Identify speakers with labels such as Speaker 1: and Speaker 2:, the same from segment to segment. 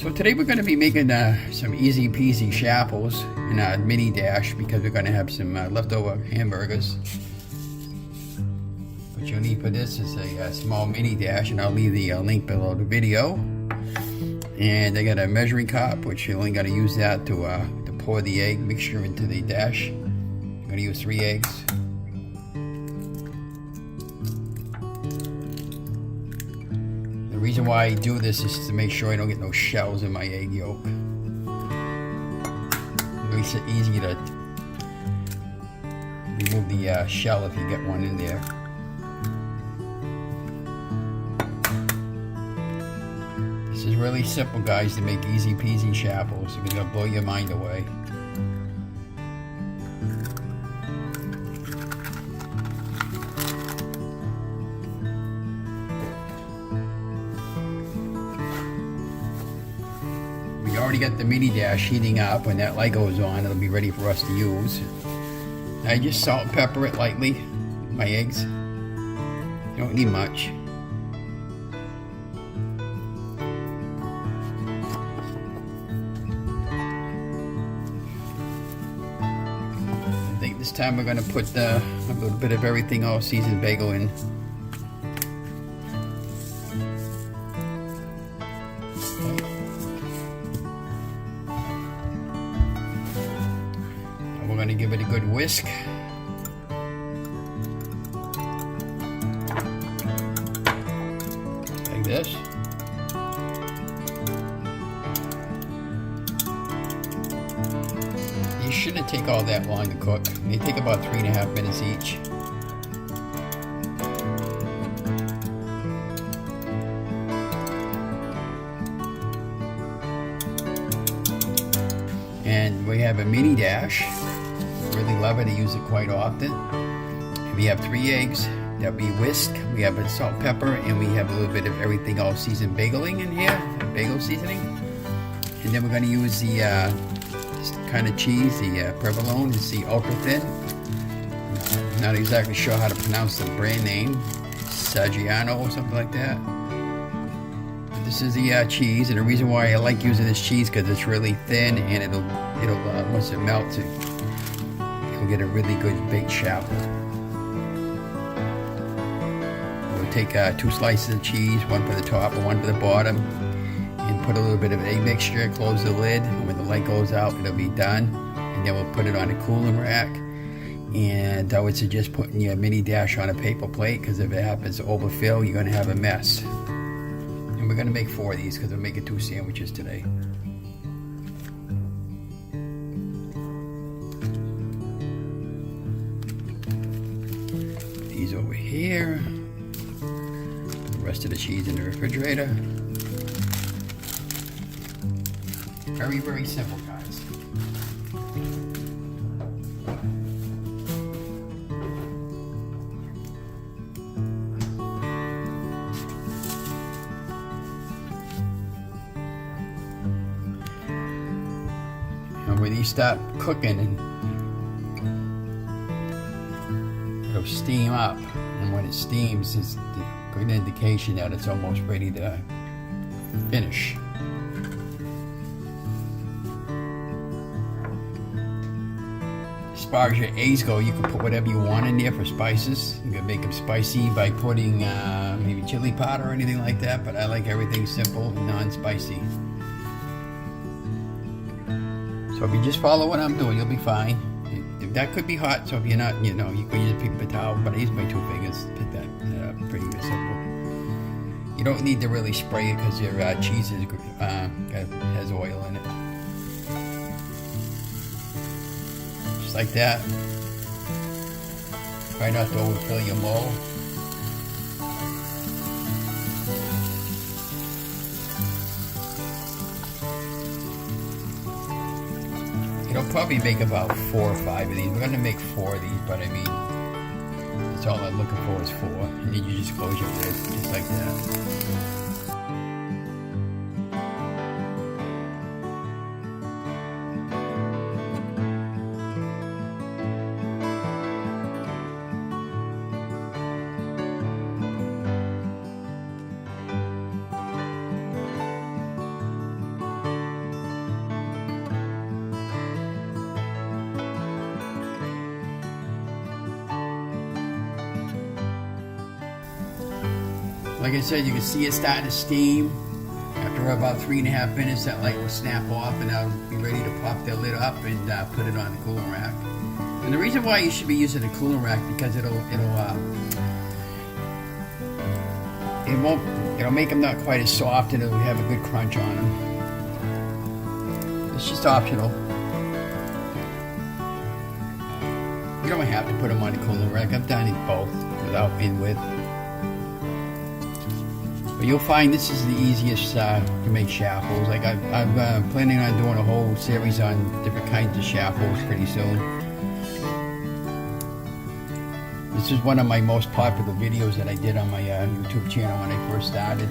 Speaker 1: So today we're going to be making some easy peasy Chaffles in a mini dash because we're going to have some leftover hamburgers. What you'll need for this is a small mini dash, and I'll leave the link below the video. And I got a measuring cup, which you're only going to use that to pour the egg mixture into the dash. I'm going to use 3 eggs. The reason why I do this is to make sure I don't get no shells in my egg yolk. It makes it easy to remove the shell if you get one in there. This is really simple, guys, to make easy peasy Chaffles. It's gonna blow your mind away. We already got the mini dash heating up. When that light goes on, it'll be ready for us to use. I just salt and pepper it lightly, my eggs. You don't need much. I think this time we're going to put a little bit of everything, all seasoned bagel in. We're going to give it a good whisk. Like this. You shouldn't take all that long to cook. They take about 3.5 minutes each. And we have a mini dash. Really love it. I use it quite often. And we have 3 eggs that we whisk. We have a salt, pepper, and we have a little bit of everything all seasoned bageling in here, bagel seasoning. And then we're going to use the this kind of cheese, the provolone. It's the ultra thin. I'm not exactly sure how to pronounce the brand name, Saggiano or something like that. But this is the cheese, and the reason why I like using this cheese because it's really thin, and it'll once it melts, you'll get a really good baked chaffle. We'll take 2 slices of cheese, one for the top and one for the bottom, and put a little bit of egg mixture, close the lid, and when the light goes out, it'll be done. And then we'll put it on a cooling rack. And I would suggest putting your mini dash on a paper plate, because if it happens to overfill, you're going to have a mess. And we're going to make 4 of these because we're making 2 sandwiches today. These over here. The rest of the cheese in the refrigerator. Very, very simple, guys. And when these start cooking, and it'll steam up, and when it steams, it's a good indication that it's almost ready to finish. As far as your eggs go, you can put whatever you want in there for spices. You can make them spicy by putting maybe chili powder or anything like that, but I like everything simple and non-spicy. So if you just follow what I'm doing, you'll be fine. That could be hot, so if you're not, you can use a paper towel, but I use my 2 fingers to put that pretty simple. You don't need to really spray it because your cheese has oil in it. Just like that. Try not to overfill your mold. It'll probably make about 4 or 5 of these. We're going to make 4 of these, but I mean, that's all I'm looking for is 4. And then you just close your lid, just like that. Like I said, you can see it starting to steam. After about 3.5 minutes, that light will snap off, and I'll be ready to pop the lid up and put it on the cooling rack. And the reason why you should be using a cooling rack, because it'll make them not quite as soft, and it'll have a good crunch on them. It's just optional. You don't have to put them on the cooling rack. I've done it both, without and with. But you'll find this is the easiest to make Chaffles. Like I'm planning on doing a whole series on different kinds of Chaffles pretty soon. This is one of my most popular videos that I did on my YouTube channel when I first started.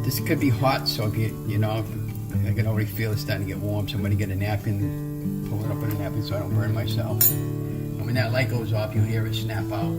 Speaker 1: This could be hot, so if you know, I can already feel it's starting to get warm, so I'm going to get a napkin, pull it up with a napkin so I don't burn myself. And when that light goes off, you'll hear it snap out.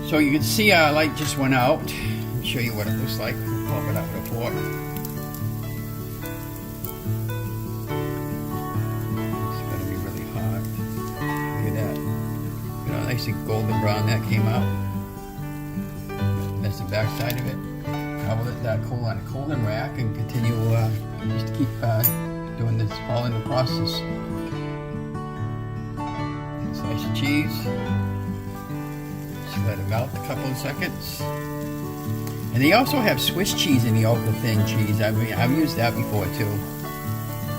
Speaker 1: So you can see our light just went out. I'll show you what it looks like. Pop it out with a fork. It's going to be really hot. Look at that. You know, nice and golden brown that came out. That's the back side of it. I'll let that cool on a cooling rack and continue just keep doing this all in the process. Slice of cheese. Let it melt a couple of seconds. And they also have Swiss cheese in the ultra thin cheese. I mean, I've used that before too.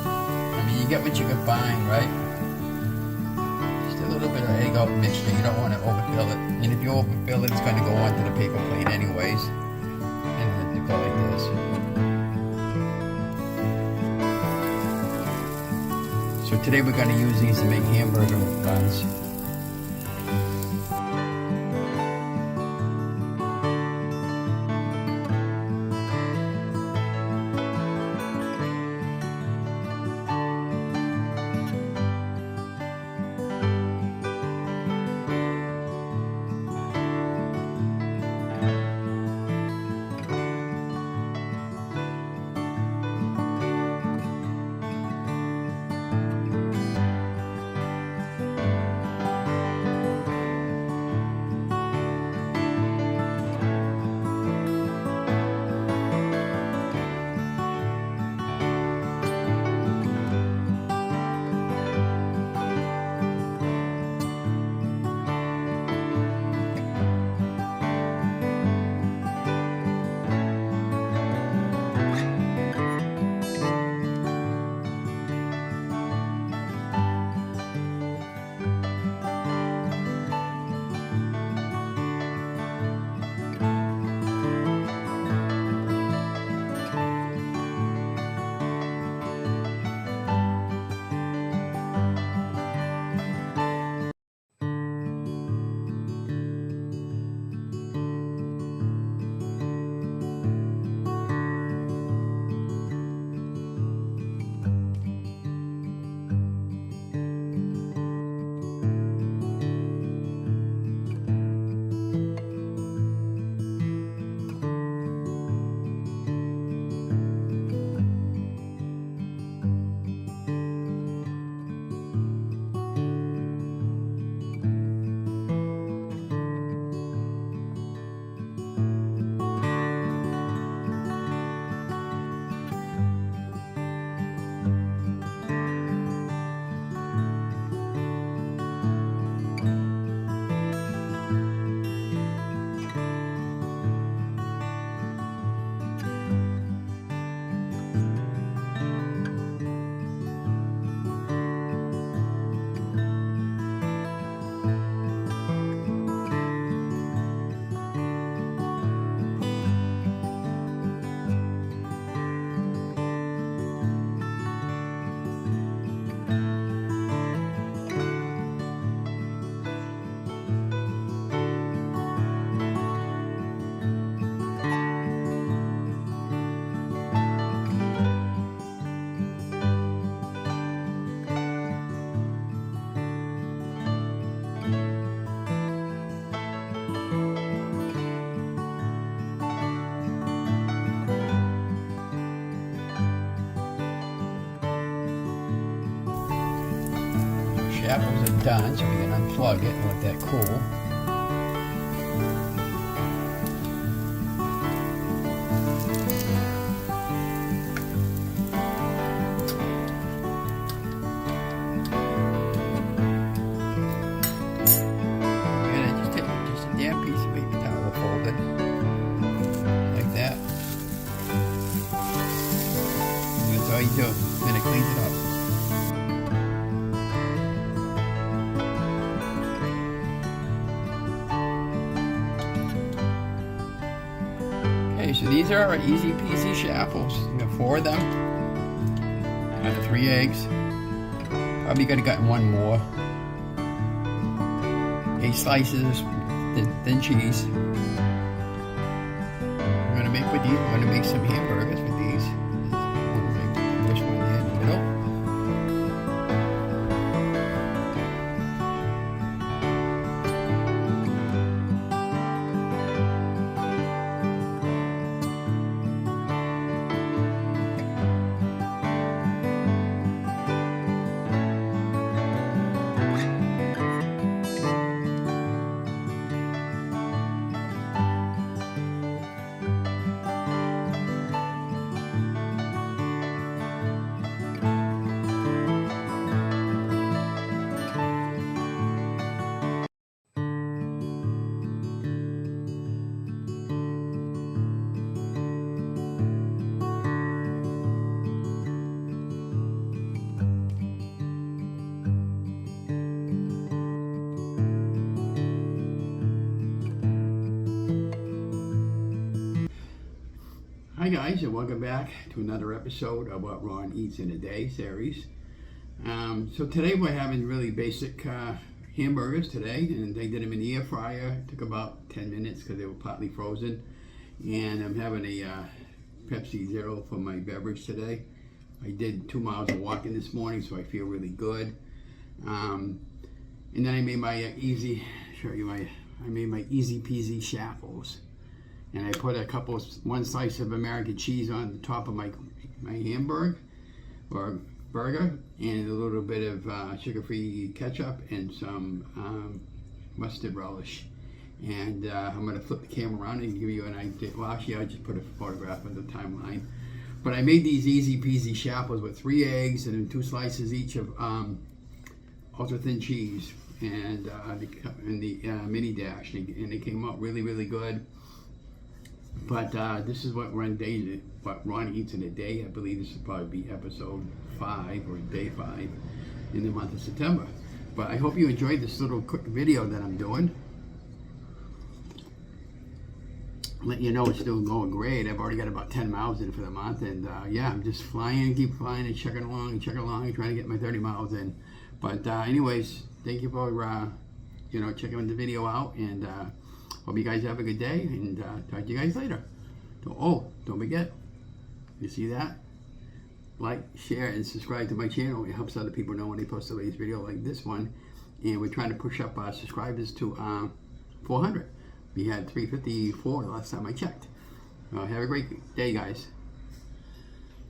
Speaker 1: I mean, you get what you can find, right? Just a little bit of egg out mixture. You don't want to overfill it. And if you overfill it, it's going to go onto the paper plate anyways. And then you go like this. So today we're going to use these to make hamburger buns. shackles are done, so we can unplug it and let that cool. Do. Then it cleans it up. Okay, so these are our easy peasy shackles. We got 4 of them. Out of 3 eggs. Probably could have gotten 1 more. 8 slices, thin cheese. We're gonna make with these. We're gonna make some hamburgers with these. Hi guys, and welcome back to another episode of What Ron Eats in a Day series. So today we're having really basic hamburgers today, and they did them in the air fryer. It took about 10 minutes because they were partly frozen. And I'm having a Pepsi Zero for my beverage today. I did 2 miles of walking this morning, so I feel really good. And then I made my I made my easy peasy shackles. And I put 1 slice of American cheese on the top of my hamburger or burger, and a little bit of sugar-free ketchup and some mustard relish. And I'm going to flip the camera around and give you an idea. Well, actually, I just put a photograph on the timeline. But I made these easy peasy shackles with 3 eggs and then 2 slices each of ultra thin cheese and the mini dash, and they came out really, really good. But this is what Ron Eats in a Day. I believe this will probably be episode 5 or day 5 in the month of September. But I hope you enjoyed this little quick video that I'm doing. Let you know it's still going great. I've already got about 10 miles in for the month, and yeah, I'm just keep flying and chugging along and trying to get my 30 miles in. But anyways, thank you for checking the video out, and hope you guys have a good day, and talk to you guys later. Don't forget, you see that? Like, share, and subscribe to my channel. It helps other people know when they post a latest video like this one. And we're trying to push up our subscribers to 400. We had 354 the last time I checked. Have a great day, guys.